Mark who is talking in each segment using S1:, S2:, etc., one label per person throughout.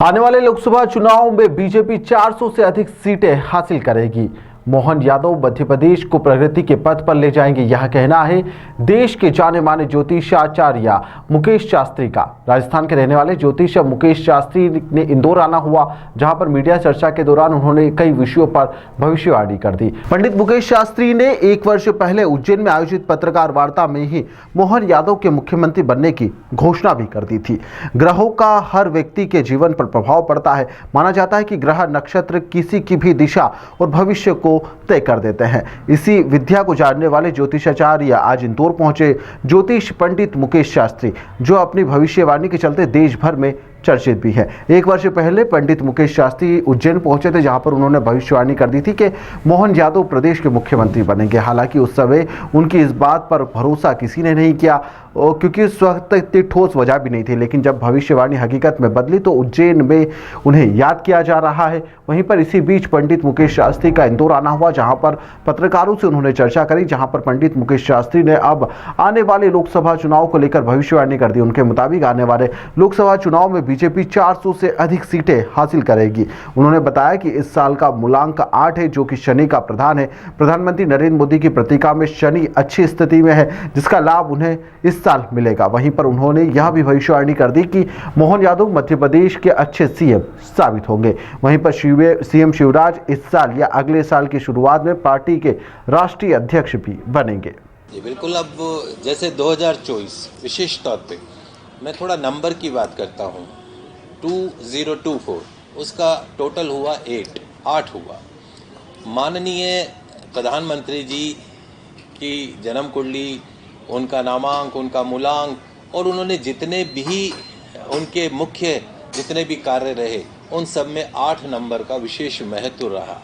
S1: आने वाले लोकसभा चुनाव में बीजेपी 400 से अधिक सीटें हासिल करेगी। मोहन यादव मध्य प्रदेश को प्रगति के पथ पर ले जाएंगे, यह कहना है देश के जाने माने ज्योतिषाचार्य मुकेश शास्त्री का। राजस्थान के रहने वाले ज्योतिष मुकेश शास्त्री ने इंदौर आना हुआ, जहां पर मीडिया चर्चा के दौरान उन्होंने कई विषयों पर भविष्यवाणी कर दी। पंडित मुकेश शास्त्री ने 1 वर्ष पहले उज्जैन में आयोजित पत्रकार वार्ता में ही मोहन यादव के मुख्यमंत्री बनने की घोषणा भी कर दी थी। ग्रहों का हर व्यक्ति के जीवन पर प्रभाव पड़ता है। माना जाता है कि ग्रह नक्षत्र किसी की भी दिशा और भविष्य को तय कर देते हैं। इसी विद्या को जानने वाले ज्योतिषाचार्य आज इंदौर पहुंचे। ज्योतिष पंडित मुकेश शास्त्री, जो अपनी भविष्यवाणी के चलते देश भर में चर्चित भी है। 1 वर्ष पहले पंडित मुकेश शास्त्री उज्जैन पहुंचे थे, जहां पर उन्होंने भविष्यवाणी कर दी थी कि मोहन यादव प्रदेश के मुख्यमंत्री बनेंगे। हालांकि उस समय उनकी इस बात पर भरोसा किसी ने नहीं किया, क्योंकि उस वक्त इतनी ठोस वजह भी नहीं थी। लेकिन जब भविष्यवाणी हकीकत में बदली तो उज्जैन में उन्हें याद किया जा रहा है। वहीं पर इसी बीच पंडित मुकेश शास्त्री का इंदौर आना हुआ, जहां पर पत्रकारों से उन्होंने चर्चा करी, जहां पर पंडित मुकेश शास्त्री ने अब आने वाले लोकसभा चुनाव को लेकर भविष्यवाणी कर दी। उनके मुताबिक आने वाले लोकसभा चुनाव में बीजेपी 400 से अधिक सीटें हासिल करेगी। उन्होंने बताया कि इस साल का मूलांक 8 है, जो कि शनि का प्रधान है। प्रधानमंत्री नरेंद्र मोदी की पत्रिका में शनि अच्छी स्थिति में है, जिसका लाभ उन्हें इस साल मिलेगा। वहीं पर उन्होंने यह भी भविष्यवाणी कर दी कि मोहन यादव मध्य प्रदेश के अच्छे सीएम साबित होंगे। वहीं पर सीएम शिवराज इस साल या अगले साल की शुरुआत में पार्टी के राष्ट्रीय अध्यक्ष भी बनेंगे।
S2: जी बिल्कुल। अब जैसे 2024 विशेष तौर पे मैं थोड़ा नंबर की बात करता हूँ। 2024 उसका टोटल हुआ 8 हुआ। माननीय प्रधानमंत्री जी की जन्म कुंडली, उनका नामांक, उनका मूलांक और उन्होंने जितने भी उनके मुख्य जितने भी कार्य रहे, उन सब में 8 नंबर का विशेष महत्व रहा।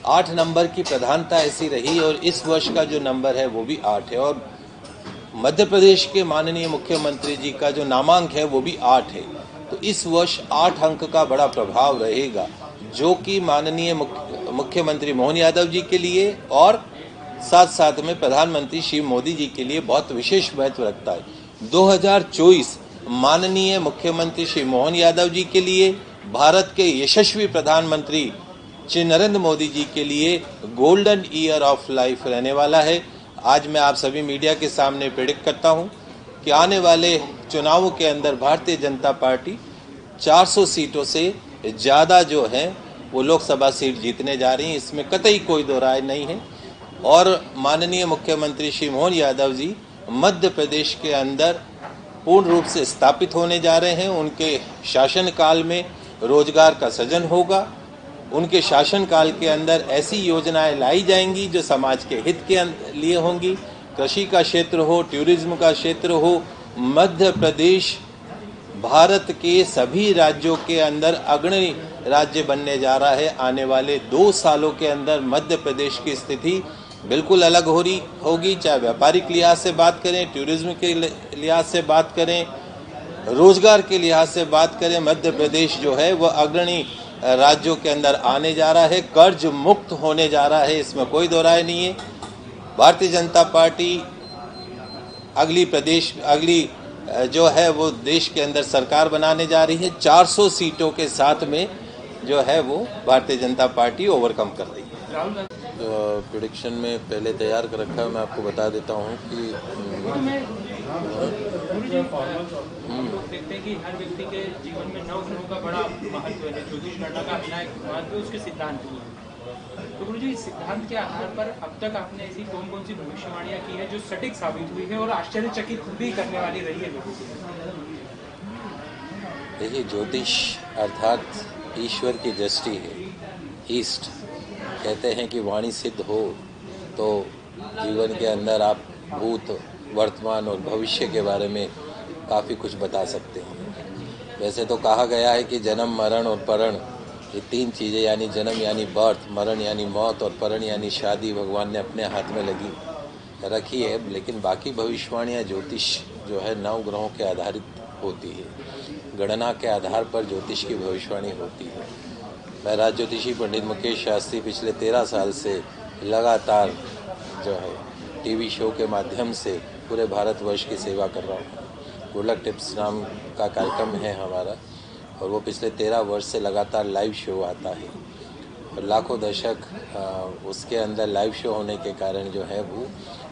S2: 8 नंबर की प्रधानता ऐसी रही और इस वर्ष का जो नंबर है वो भी 8 है। और मध्य प्रदेश के माननीय मुख्यमंत्री जी का जो नामांक है वो भी 8 है। तो इस वर्ष 8 अंक का बड़ा प्रभाव रहेगा, जो कि माननीय मुख्यमंत्री मोहन यादव जी के लिए और साथ साथ में प्रधानमंत्री श्री मोदी जी के लिए बहुत विशेष महत्व रखता है। 2024 माननीय मुख्यमंत्री श्री मोहन यादव जी के लिए, भारत के यशस्वी प्रधानमंत्री श्री नरेंद्र मोदी जी के लिए गोल्डन ईयर ऑफ लाइफ रहने वाला है। आज मैं आप सभी मीडिया के सामने प्रेडिक्ट करता हूं कि आने वाले चुनावों के अंदर भारतीय जनता पार्टी 400 सीटों से ज़्यादा जो है वो लोकसभा सीट जीतने जा रही है। इसमें कतई कोई दो राय नहीं है। और माननीय मुख्यमंत्री श्री मोहन यादव जी मध्य प्रदेश के अंदर पूर्ण रूप से स्थापित होने जा रहे हैं। उनके शासनकाल में रोजगार का सृजन होगा। उनके शासनकाल के अंदर ऐसी योजनाएं लाई जाएंगी जो समाज के हित के लिए होंगी। कृषि का क्षेत्र हो, टूरिज्म का क्षेत्र हो, मध्य प्रदेश भारत के सभी राज्यों के अंदर अग्रणी राज्य बनने जा रहा है। आने वाले 2 सालों के अंदर मध्य प्रदेश की स्थिति बिल्कुल अलग होगी। चाहे व्यापारिक लिहाज से बात करें, टूरिज्म के लिहाज से बात करें, रोजगार के लिहाज से बात करें, मध्य प्रदेश जो है वह अग्रणी राज्यों के अंदर आने जा रहा है, कर्ज मुक्त होने जा रहा है। इसमें कोई दो राय नहीं है। भारतीय जनता पार्टी अगली जो है वो देश के अंदर सरकार बनाने जा रही है। 400 सीटों के साथ में जो है वो भारतीय जनता पार्टी ओवरकम कर रही है। तो प्रेडिक्शन में पहले तैयार कर रखा है, मैं आपको बता देता हूँ कि
S3: देखते हैं कि हर व्यक्ति के जीवन में 9 ग्रहों का बड़ा महत्व है। ज्योतिष गणना का अपना एक महत्व है, उसके सिद्धांत भी है। तो गुरुजी, इस सिद्धांत के आधार पर अब तक आपने ऐसी कौन कौन सी भविष्यवाणियां की है जो सटीक साबित हुई है और आश्चर्यचकित भी करने वाली रही है लोगों को?
S2: देखिए, ज्योतिष अर्थात ईश्वर की दृष्टि है, ईस्ट। कहते हैं कि वाणी सिद्ध हो तो जीवन के अंदर आप भूत, वर्तमान और भविष्य के बारे में काफ़ी कुछ बता सकते हैं। वैसे तो कहा गया है कि जन्म, मरण और परण, ये 3 चीज़ें, यानी जन्म यानी बर्थ, मरण यानी मौत और परण यानी शादी, भगवान ने अपने हाथ में रखी है। लेकिन बाकी भविष्यवाणियाँ ज्योतिष जो है 9 ग्रहों के आधारित होती है। गणना के आधार पर ज्योतिष की भविष्यवाणी होती है। मैं राज ज्योतिषी पंडित मुकेश शास्त्री पिछले 13 साल से लगातार जो है टीवी शो के माध्यम से पूरे भारतवर्ष की सेवा कर रहा हूँ। गुड लक टिप्स नाम का कार्यक्रम है हमारा, और वो पिछले 13 वर्ष से लगातार लाइव शो आता है और लाखों दर्शक उसके अंदर लाइव शो होने के कारण जो है वो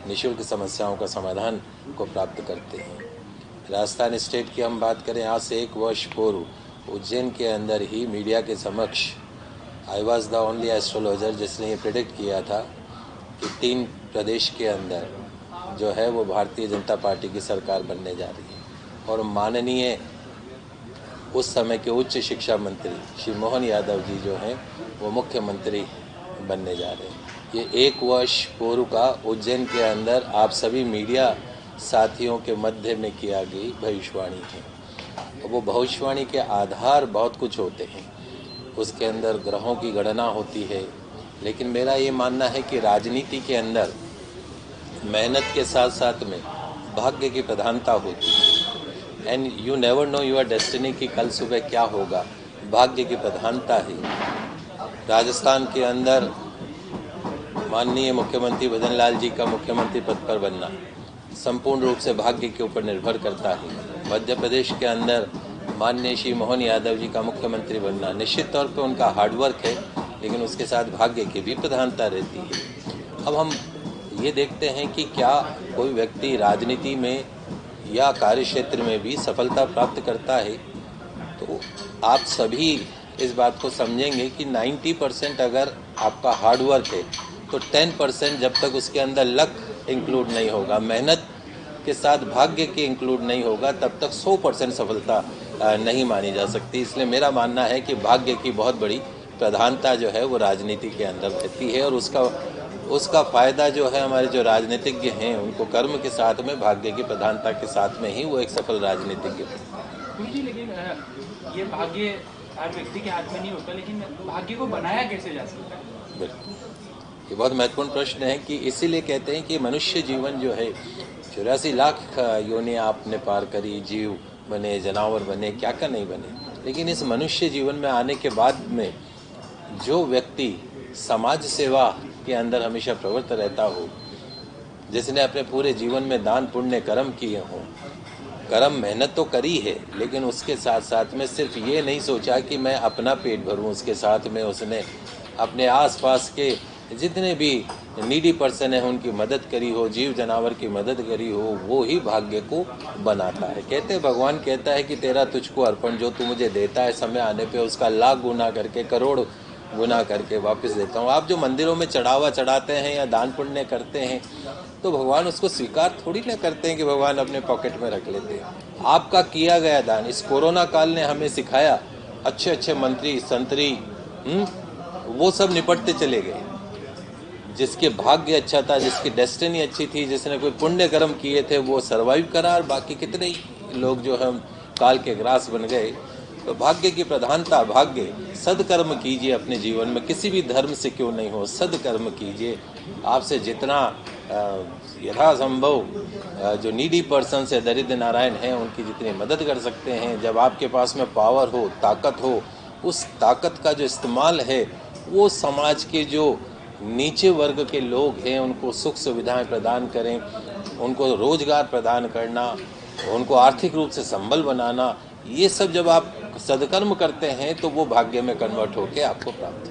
S2: निःशुल्क समस्याओं का समाधान को प्राप्त करते हैं। राजस्थान स्टेट की हम बात करें, आज से 1 वर्ष पूर्व उज्जैन के अंदर ही मीडिया के समक्ष I was the only astrologer जिसने ये प्रेडिक्ट किया था कि 3 प्रदेश के अंदर जो है वो भारतीय जनता पार्टी की सरकार बनने जा रही है और माननीय उस समय के उच्च शिक्षा मंत्री श्री मोहन यादव जी जो हैं वो मुख्यमंत्री बनने जा रहे हैं। ये 1 वर्ष पूर्व का उज्जैन के अंदर आप सभी मीडिया साथियों के मध्य में किया गई भविष्यवाणी है। वो भविष्यवाणी के आधार बहुत कुछ होते हैं, उसके अंदर ग्रहों की गणना होती है, लेकिन मेरा ये मानना है कि राजनीति के अंदर मेहनत के साथ साथ में भाग्य की प्रधानता होती है। And you never know your destiny कि कल सुबह क्या होगा, भाग्य की प्रधानता है। राजस्थान के अंदर माननीय मुख्यमंत्री भजन लाल जी का मुख्यमंत्री पद पर बनना संपूर्ण रूप से भाग्य के ऊपर निर्भर करता है। मध्य प्रदेश के अंदर माननीय श्री मोहन यादव जी का मुख्यमंत्री बनना निश्चित तौर पे उनका हार्डवर्क है, लेकिन उसके साथ भाग्य की भी प्रधानता रहती है। अब हम ये देखते हैं कि क्या कोई व्यक्ति राजनीति में या कार्य क्षेत्र में भी सफलता प्राप्त करता है, तो आप सभी इस बात को समझेंगे कि 90% अगर आपका हार्डवर्क है तो 10% जब तक उसके अंदर लक इंक्लूड नहीं होगा, मेहनत के साथ भाग्य के इंक्लूड नहीं होगा, तब तक 100% सफलता नहीं मानी जा सकती। इसलिए मेरा मानना है कि भाग्य की बहुत बड़ी प्रधानता जो है वो राजनीति के अंदर रहती है और उसका फ़ायदा जो है हमारे जो राजनीतिज्ञ हैं उनको कर्म के साथ में भाग्य की प्रधानता के साथ में ही वो एक सफल राजनीतिज्ञ हैं।
S3: जी, लेकिन ये भाग्य हर व्यक्ति के हाथ में नहीं होता, लेकिन भाग्य को बनाया कैसे जा सकता है?
S2: बिल्कुल, ये बहुत महत्वपूर्ण प्रश्न है कि इसीलिए कहते हैं कि मनुष्य जीवन जो है 84 लाख योनि आपने पार करी, जीव बने, जानवर बने, क्या क्या नहीं बने, लेकिन इस मनुष्य जीवन में आने के बाद में जो व्यक्ति समाज सेवा के अंदर हमेशा प्रवृत्त रहता हो, जिसने अपने पूरे जीवन में दान पुण्य कर्म किए हों, कर्म मेहनत तो करी है, लेकिन उसके साथ साथ में सिर्फ ये नहीं सोचा कि मैं अपना पेट भरूं, उसके साथ में उसने अपने आसपास के जितने भी नीडी पर्सन है उनकी मदद करी हो, जीव जानवर की मदद करी हो, वो ही भाग्य को बनाता है। कहते हैं, भगवान कहता है कि तेरा तुझको अर्पण, जो तू मुझे देता है समय आने पे उसका लाख गुना करके, करोड़ गुना करके वापस देता हूँ। आप जो मंदिरों में चढ़ावा चढ़ाते हैं या दान पुण्य करते हैं तो भगवान उसको स्वीकार थोड़ी ना करते हैं कि भगवान अपने पॉकेट में रख लेते हैं। आपका किया गया दान, इस कोरोना काल ने हमें सिखाया, अच्छे अच्छे मंत्री संतरी वो सब निपटते चले गए। जिसके भाग्य अच्छा था, जिसकी डेस्टिनी अच्छी थी, जिसने कोई पुण्य कर्म किए थे, वो सरवाइव करा, और बाकी कितने ही लोग जो हम काल के ग्रास बन गए। तो भाग्य की प्रधानता, भाग्य, सदकर्म कीजिए अपने जीवन में, किसी भी धर्म से क्यों नहीं हो, सदकर्म कीजिए। आपसे जितना यथासंभव जो नीडी पर्सन है, दरिद्र नारायण हैं, उनकी जितनी मदद कर सकते हैं, जब आपके पास में पावर हो, ताकत हो, उस ताकत का जो इस्तेमाल है वो समाज के जो नीचे वर्ग के लोग हैं उनको सुख सुविधाएं प्रदान करें, उनको रोजगार प्रदान करना, उनको आर्थिक रूप से संबल बनाना, ये सब जब आप सदकर्म करते हैं तो वो भाग्य में कन्वर्ट होकर आपको प्राप्त